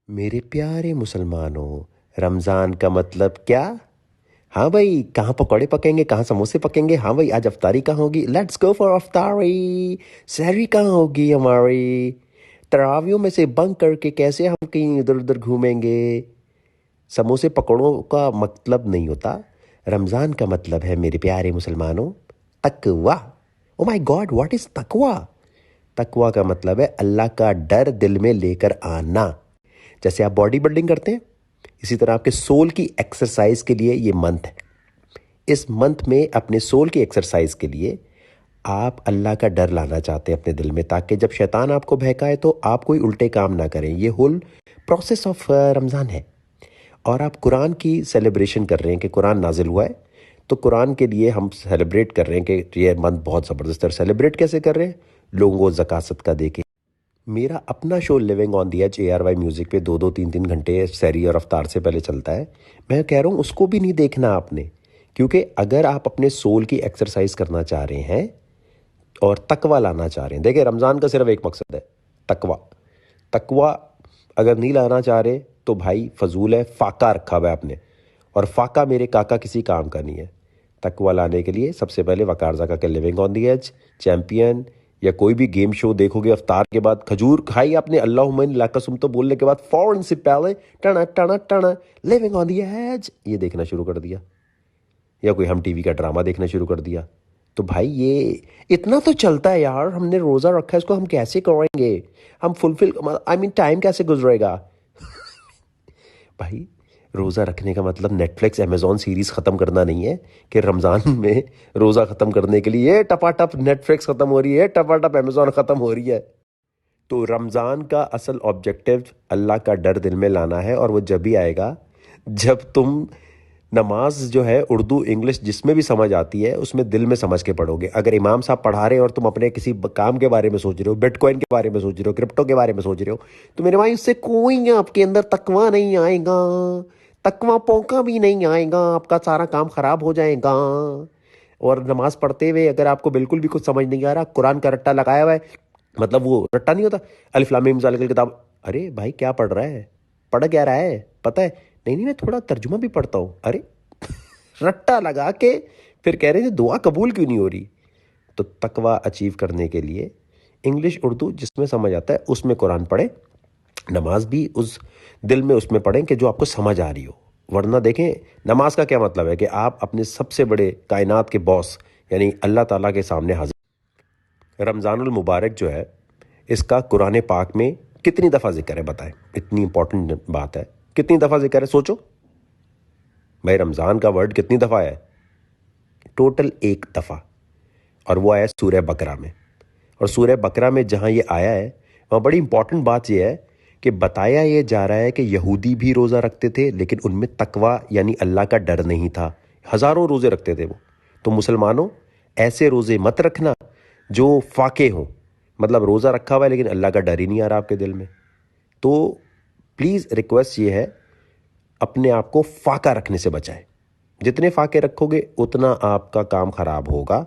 میرے پیارے مسلمانوں، رمضان کا مطلب کیا؟ ہاں بھائی، کہاں پکوڑے پکیں گے، کہاں سموسے پکیں گے؟ ہاں بھائی، آج افطاری کہاں ہوگی؟ لیٹس گو فار افطاری. سحری کہاں ہوگی ہماری؟ تراویوں میں سے بنک کر کے کیسے ہم کہیں ادھر ادھر گھومیں گے؟ سموسے پکوڑوں کا مطلب نہیں ہوتا. رمضان کا مطلب ہے میرے پیارے مسلمانوں، تقوی. او مائی گاڈ، واٹ از تقوی؟ تقوی کا مطلب ہے اللہ کا ڈر دل میں لے کر آنا. جیسے آپ باڈی بلڈنگ کرتے ہیں، اسی طرح آپ کے سول کی ایکسرسائز کے لیے یہ منتھ ہے. اس منتھ میں اپنے سول کی ایکسرسائز کے لیے آپ اللہ کا ڈر لانا چاہتے ہیں اپنے دل میں، تاکہ جب شیطان آپ کو بہکائے تو آپ کوئی الٹے کام نہ کریں. یہ ہول پروسیس آف رمضان ہے. اور آپ قرآن کی سیلیبریشن کر رہے ہیں کہ قرآن نازل ہوا ہے، تو قرآن کے لیے ہم سیلیبریٹ کر رہے ہیں کہ یہ منتھ بہت زبردست ہے. سیلیبریٹ کیسے کر رہے ہیں؟ لوگوں کو زکوٰۃ صدقہ دے کے. میرا اپنا show living on the edge ARY music پہ 2-3 گھنٹے سحری اور افطار سے پہلے چلتا ہے. میں کہہ رہا ہوں اس کو بھی نہیں دیکھنا آپ نے، کیونکہ اگر آپ اپنے سول کی ایکسرسائز کرنا چاہ رہے ہیں اور تقوی لانا چاہ رہے ہیں، دیکھیں رمضان کا صرف ایک مقصد ہے، تقوی. تقوی اگر نہیں لانا چاہ رہے تو بھائی فضول ہے. فاقہ رکھا ہوا ہے آپ نے، اور فاقہ میرے کاکا کسی کام کا نہیں ہے. تقوی لانے کے لیے سب سے پہلے وقار زکا کے living on the edge, champion یا کوئی بھی گیم شو دیکھو گے، افطار کے بعد کھجور کھائی آپ نے، اللہم انی لا قسم تو بولنے کے بعد فوراً سے پہلے Tina Tina Tina living on the age یہ دیکھنا شروع کر دیا، یا کوئی ہم TV کا ڈرامہ دیکھنا شروع کر دیا. تو بھائی یہ اتنا تو چلتا ہے یار، ہم نے روزہ رکھا ہے، اس کو ہم کیسے کریں گے؟ ہم فلفل ٹائم کیسے گزرے گا؟ بھائی روزہ رکھنے کا مطلب نیٹ فلکس امیزون سیریز ختم کرنا نہیں ہے کہ رمضان میں روزہ ختم کرنے کے لیے ٹپا ٹپ نیٹ فلکس ختم ہو رہی ہے، ٹپا ٹپ امیزون ختم ہو رہی ہے. تو رمضان کا اصل آبجیکٹو اللہ کا ڈر دل میں لانا ہے، اور وہ جب بھی آئے گا جب تم نماز جو ہے اردو انگلش جس میں بھی سمجھ آتی ہے اس میں دل میں سمجھ کے پڑھو گے. اگر امام صاحب پڑھا رہے ہیں اور تم اپنے کسی کام کے بارے میں سوچ رہے ہو، بٹ کوائن کے بارے میں سوچ رہے ہو، کرپٹو کے بارے میں سوچ رہے ہو، تو میرے بھائی اس سے کوئی آپ کے اندر تقوی نہیں آئے گا، تقوی پونکا بھی نہیں آئے گا، آپ کا سارا کام خراب ہو جائے گا. اور نماز پڑھتے ہوئے اگر آپ کو بالکل بھی کچھ سمجھ نہیں آ رہا، قرآن کا رٹا لگایا ہوا ہے، مطلب وہ رٹا نہیں ہوتا الف لام میم ذالک الکتاب، ارے بھائی کیا پڑھ رہا ہے، پڑھ کیا رہا ہے پتہ ہے؟ نہیں میں تھوڑا ترجمہ بھی پڑھتا ہوں. ارے رٹا لگا کے پھر کہہ رہے ہیں دعا قبول کیوں نہیں ہو رہی؟ تو تقوی اچیو کرنے کے لیے انگلش اردو جس میں سمجھ آتا ہے اس میں قرآن پڑھیں، نماز بھی اس دل میں اس میں پڑھیں کہ جو آپ کو سمجھ آ رہی ہو. ورنہ دیکھیں نماز کا کیا مطلب ہے کہ آپ اپنے سب سے بڑے کائنات کے باس یعنی اللہ تعالیٰ کے سامنے حاضر. رمضان المبارک جو ہے اس کا قرآن پاک میں کتنی دفعہ ذکر ہے بتائیں؟ اتنی امپورٹنٹ بات ہے، کتنی دفعہ ذکر ہے سوچو بھائی. رمضان کا ورڈ کتنی دفعہ ہے؟ ٹوٹل 1 دفعہ، اور وہ آیا سورہ بقرہ میں. اور سورہ بقرہ میں جہاں یہ آیا ہے وہاں بڑی امپورٹنٹ بات یہ ہے کہ بتایا یہ جا رہا ہے کہ یہودی بھی روزہ رکھتے تھے لیکن ان میں تقوی یعنی اللہ کا ڈر نہیں تھا. ہزاروں روزے رکھتے تھے وہ. تو مسلمانوں ایسے روزے مت رکھنا جو فاقے ہوں، مطلب روزہ رکھا ہوا ہے لیکن اللہ کا ڈر ہی نہیں آ رہا آپ کے دل میں. تو پلیز ریکویسٹ یہ ہے اپنے آپ کو فاقہ رکھنے سے بچائیں. جتنے فاقے رکھو گے اتنا آپ کا کام خراب ہوگا،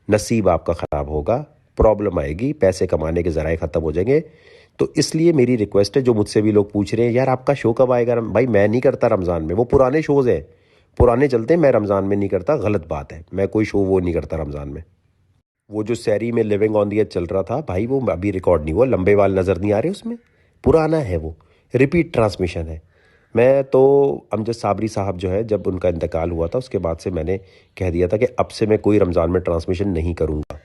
نصیب آپ کا خراب ہوگا، پرابلم آئے گی، پیسے کمانے کے ذرائع ختم ہو جائیں گے. تو اس لیے میری ریکویسٹ ہے، جو مجھ سے بھی لوگ پوچھ رہے ہیں یار آپ کا شو کب آئے گا؟ بھائی میں نہیں کرتا رمضان میں، وہ پرانے شوز ہیں، پرانے چلتے ہیں، میں رمضان میں نہیں کرتا، غلط بات ہے. میں کوئی شو وہ نہیں کرتا رمضان میں. وہ جو سیری میں لیونگ آن دی ایج چل رہا تھا بھائی وہ ابھی ریکارڈ نہیں ہوا، لمبے وال نظر نہیں آ رہے اس میں، پرانا ہے، وہ ریپیٹ ٹرانسمیشن ہے. میں تو امجد صابری صاحب جو ہے جب ان کا انتقال ہوا تھا اس کے بعد سے میں نے کہہ دیا تھا کہ اب سے میں کوئی رمضان میں ٹرانسمیشن نہیں کروں گا.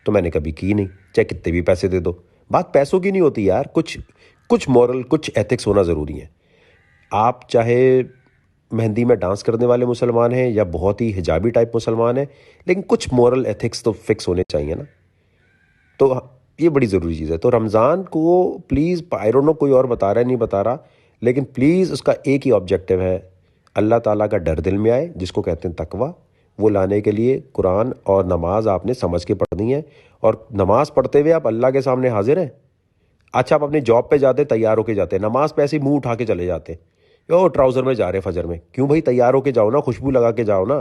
تو میں نے کبھی کی نہیں، چاہے کتنے بھی پیسے دے دو. بات پیسوں کی نہیں ہوتی یار، کچھ مورل، کچھ ایتھکس ہونا ضروری ہے. آپ چاہے مہندی میں ڈانس کرنے والے مسلمان ہیں یا بہت ہی حجابی ٹائپ مسلمان ہیں، لیکن کچھ مورل ایتھکس تو فکس ہونے چاہیے نا. تو یہ بڑی ضروری چیز ہے. تو رمضان کو پلیز، آئی ڈونٹ نو کوئی اور بتا رہا ہے نہیں بتا رہا، لیکن پلیز اس کا ایک ہی آبجیکٹو ہے، اللہ تعالیٰ کا ڈر دل میں آئے جس کو کہتے ہیں تقوی. وہ لانے کے لیے قرآن اور نماز آپ نے سمجھ کے پڑھنی ہے. اور نماز پڑھتے ہوئے آپ اللہ کے سامنے حاضر ہیں. اچھا آپ اپنی جاب پہ جاتے تیار ہو کے جاتے ہیں، نماز پہ ایسے ہی منہ اٹھا کے چلے جاتے ہیں، ٹراؤزر میں جا رہے فجر میں، کیوں بھائی تیار ہو کے جاؤ نا، خوشبو لگا کے جاؤ نا،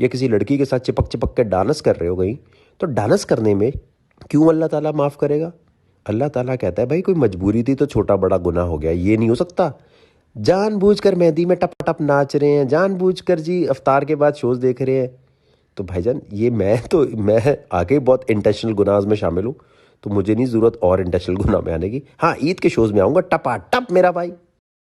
یا کسی لڑکی کے ساتھ چپک چپک کے ڈانس کر رہے ہو کہیں، تو ڈانس کرنے میں کیوں اللہ تعالیٰ معاف کرے گا؟ اللہ تعالیٰ کہتا ہے بھائی کوئی مجبوری تھی تو چھوٹا بڑا گناہ ہو گیا، یہ نہیں ہو سکتا۔ جان بوجھ کر مہندی میں ٹپ ٹپ ناچ رہے ہیں، جان بوجھ کر جی افطار کے بعد شوز دیکھ رہے ہیں، تو بھائی جان یہ میں آگے بہت انٹینشنل گناہs میں شامل ہوں، تو مجھے نہیں ضرورت اور انٹینشنل گناہ میں آنے کی۔ ہاں عید کے شوز میں آؤں گا ٹپا ٹپ میرا بھائی۔